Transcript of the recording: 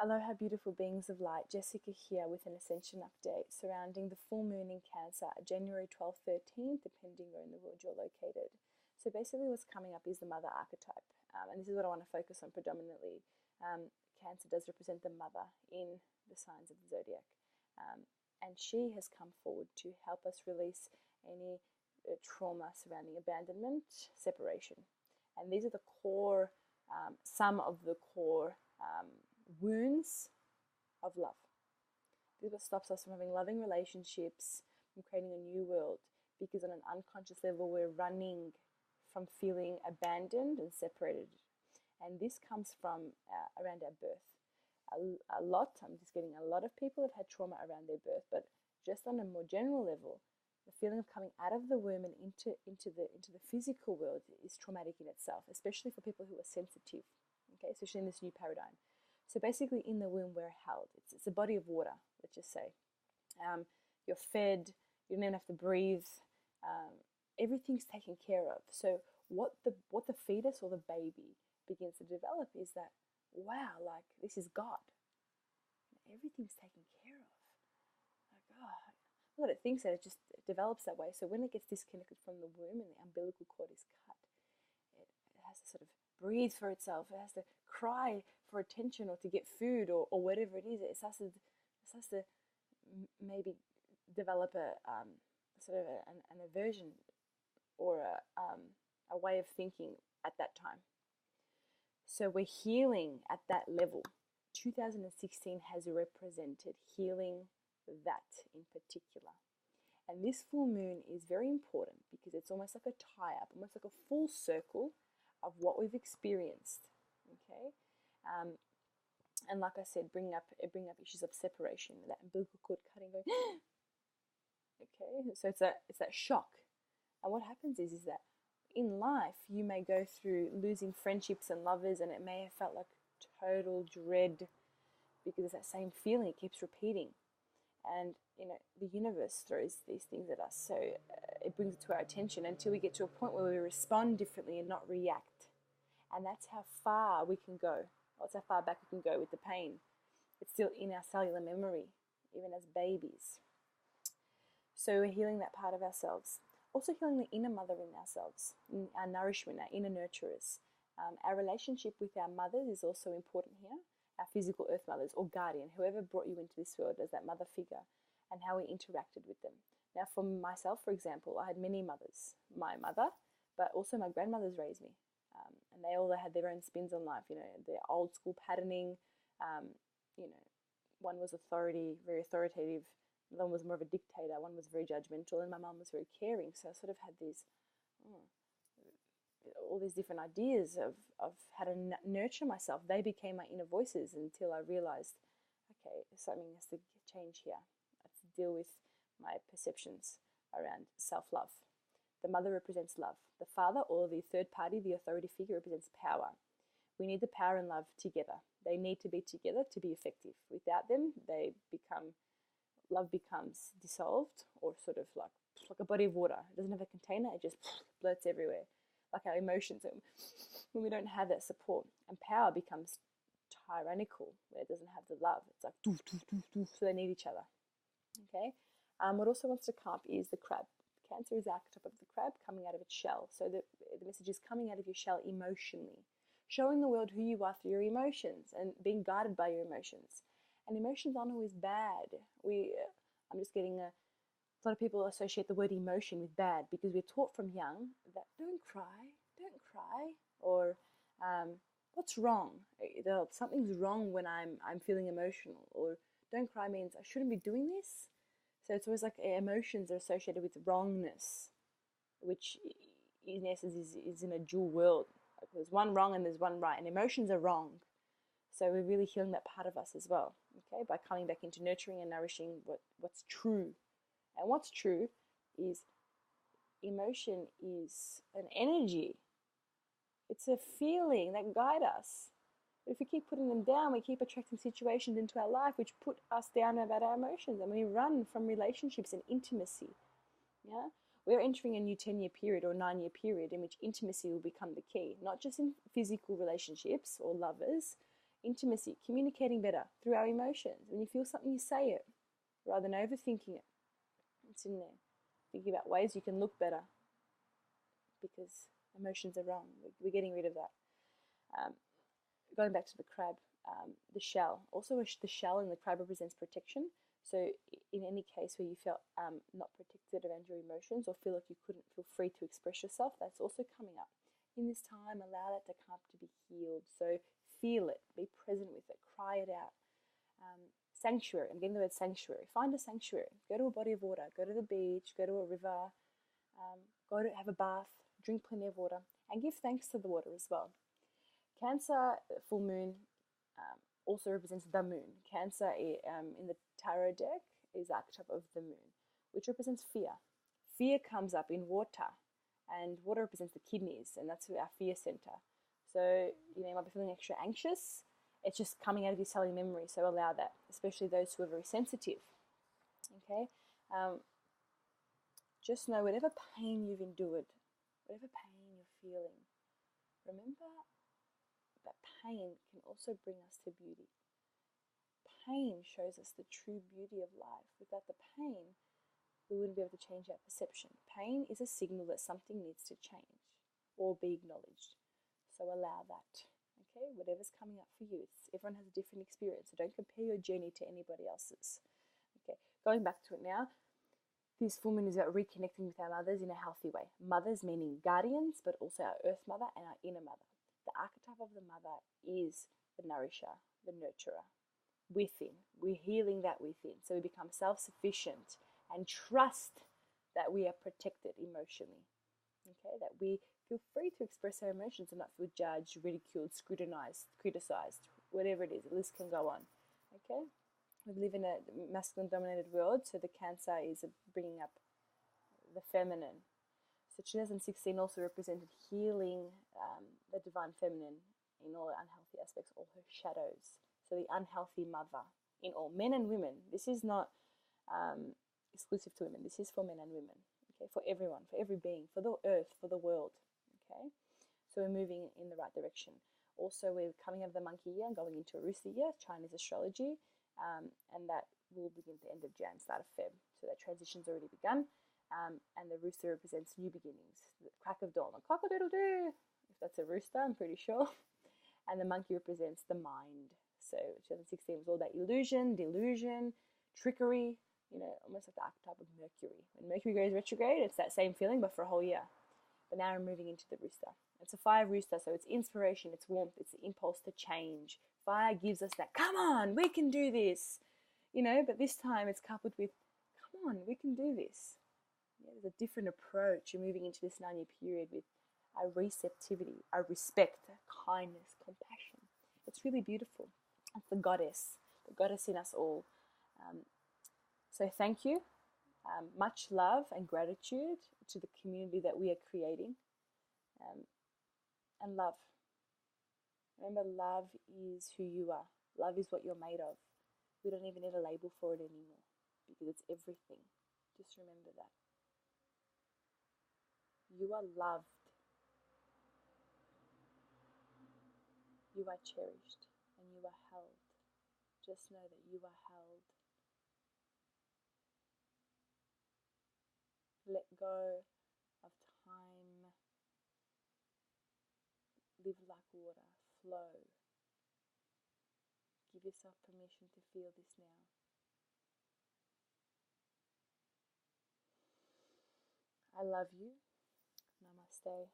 Aloha, beautiful beings of light. Jessica here with an Ascension update surrounding the full moon in Cancer, January 12th, 13th, depending where in the world you're located. So basically what's coming up is the mother archetype. And this is what I want to focus on predominantly. Cancer does represent the mother in the signs of the zodiac. And she has come forward to help us release any trauma surrounding abandonment, separation. And these are the core, some of the core wounds of love. This is what stops us from having loving relationships, from creating a new world, because on an unconscious level we're running from feeling abandoned and separated. And this comes from around our birth. I'm just getting a lot of people have had trauma around their birth, but just on a more general level, the feeling of coming out of the womb and into the physical world is traumatic in itself, especially for people who are sensitive, okay, especially in this new paradigm. So basically in the womb we're held. It's a body of water, let's just say. You're fed, you don't even have to breathe, everything's taken care of. So what the fetus or the baby begins to develop is that, wow, like this is God. Everything's taken care of. Like, oh, not that it thinks that, it just develops that way. So when it gets disconnected from the womb and the umbilical cord is cut, it has to sort of breathe for itself. It has to cry for attention or to get food or whatever it is. It has to maybe develop a sort of an aversion or a way of thinking at that time. So we're healing at that level. 2016 has represented healing that in particular. And this full moon is very important because it's almost like a tie-up, almost like a full circle of what we've experienced, okay? And like I said, bring up issues of separation, that umbilical cord cutting, going, okay? So it's that shock. And what happens is that in life, you may go through losing friendships and lovers, and it may have felt like total dread because it's that same feeling. It keeps repeating. And, you know, the universe throws these things at us. So it brings it to our attention until we get to a point where we respond differently and not react. And that's how far we can go. That's how far back we can go with the pain. It's still in our cellular memory, even as babies. So we're healing that part of ourselves. Also healing the inner mother in ourselves, our nourishment, our inner nurturers. Our relationship with our mothers is also important here. Our physical earth mothers or guardian, whoever brought you into this world as that mother figure, and how we interacted with them. Now for myself, for example, I had many mothers. My mother, but also my grandmothers raised me. And they all had their own spins on life, you know, their old school patterning. You know, one was authority, very authoritative. One was more of a dictator. One was very judgmental, and my mum was very caring. So I sort of had these, all these different ideas of how to nurture myself. They became my inner voices until I realized, okay, something has to change here. I have to deal with my perceptions around self-love. The mother represents love. The father, or the third party, the authority figure, represents power. We need the power and love together. They need to be together to be effective. Without them, love becomes dissolved, or sort of like a body of water. It doesn't have a container, it just blurts everywhere. Like our emotions, when we don't have that support. And power becomes tyrannical, where it doesn't have the love. It's like, doof, doof, doof, doof, so they need each other. Okay? What also wants to come up is the crab. Cancer is the archetype of the crab coming out of its shell. So the message is coming out of your shell emotionally, showing the world who you are through your emotions and being guided by your emotions. And emotions aren't always bad. I'm just getting a lot of people associate the word emotion with bad because we're taught from young that don't cry, or what's wrong? Something's wrong when I'm feeling emotional, or don't cry means I shouldn't be doing this. So it's always like emotions are associated with wrongness, which in essence is in a dual world. Like there's one wrong and there's one right, and emotions are wrong. So we're really healing that part of us as well, okay, by coming back into nurturing and nourishing what's true. And what's true is emotion is an energy. It's a feeling that guides us. But if we keep putting them down, we keep attracting situations into our life which put us down about our emotions, and we run from relationships and intimacy. Yeah, we're entering a new 10-year period or 9-year period in which intimacy will become the key, not just in physical relationships or lovers, Intimacy, communicating better through our emotions. When you feel something, you say it rather than overthinking it. It's in there. Thinking about ways you can look better because emotions are wrong. We're getting rid of that. Going back to the crab, the shell. Also, the shell in the crab represents protection. So in any case where you felt not protected around your emotions or feel like you couldn't feel free to express yourself, that's also coming up. In this time, allow that to come up to be healed. So feel it, be present with it, cry it out. Sanctuary, I'm getting the word sanctuary. Find a sanctuary. Go to a body of water, go to the beach, go to a river, go to have a bath, drink plenty of water, and give thanks to the water as well. Cancer, full moon, also represents the moon. Cancer in the tarot deck is the archetype of the moon, which represents fear. Fear comes up in water, and water represents the kidneys, and that's our fear center. So you might be feeling extra anxious. It's just coming out of your cellular memory, so allow that, especially those who are very sensitive. Okay, just know whatever pain you've endured, whatever pain you're feeling, remember that pain can also bring us to beauty. Pain shows us the true beauty of life. Without the pain, we wouldn't be able to change our perception. Pain is a signal that something needs to change or be acknowledged. So allow that. Okay, whatever's coming up for you. Everyone has a different experience, so don't compare your journey to anybody else's. Okay, going back to it now. This full moon is about reconnecting with our mothers in a healthy way. Mothers meaning guardians, but also our earth mother and our inner mother. The archetype of the mother is the nourisher, the nurturer. Within, we're healing that within, so we become self-sufficient and trust that we are protected emotionally. Okay, that we feel free to express our emotions and not feel judged, ridiculed, scrutinized, criticized, whatever it is. The list can go on. Okay, we live in a masculine-dominated world, so the Cancer is bringing up the feminine. So 2016 also represented healing the divine feminine in all unhealthy aspects, all her shadows. So the unhealthy mother in all, men and women. This is not exclusive to women. This is for men and women. Okay, for everyone, for every being, for the earth, for the world. Okay, so we're moving in the right direction. Also, we're coming out of the monkey year and going into a rooster year, Chinese astrology, and that will begin at the end of Jan, start of Feb. So that transition's already begun. And the rooster represents new beginnings, the crack of dawn, a cock-a-doodle-doo, if that's a rooster, I'm pretty sure. And the monkey represents the mind. So 2016 was all about illusion, delusion, trickery, almost like the archetype of Mercury. When Mercury goes retrograde, it's that same feeling, but for a whole year. But now we're moving into the rooster. It's a fire rooster, so it's inspiration, it's warmth, it's the impulse to change. Fire gives us that, come on, we can do this. But this time it's coupled with, come on, we can do this. There's a different approach. You're moving into this 9-year period with a receptivity, a respect, a kindness, compassion. It's really beautiful. It's the goddess in us all. So thank you. Much love and gratitude to the community that we are creating. And love. Remember, love is who you are. Love is what you're made of. We don't even need a label for it anymore because it's everything. Just remember that. You are loved. You are cherished and you are held. Just know that you are held. Let go of time. Live like water. Flow. Give yourself permission to feel this now. I love you. Namaste.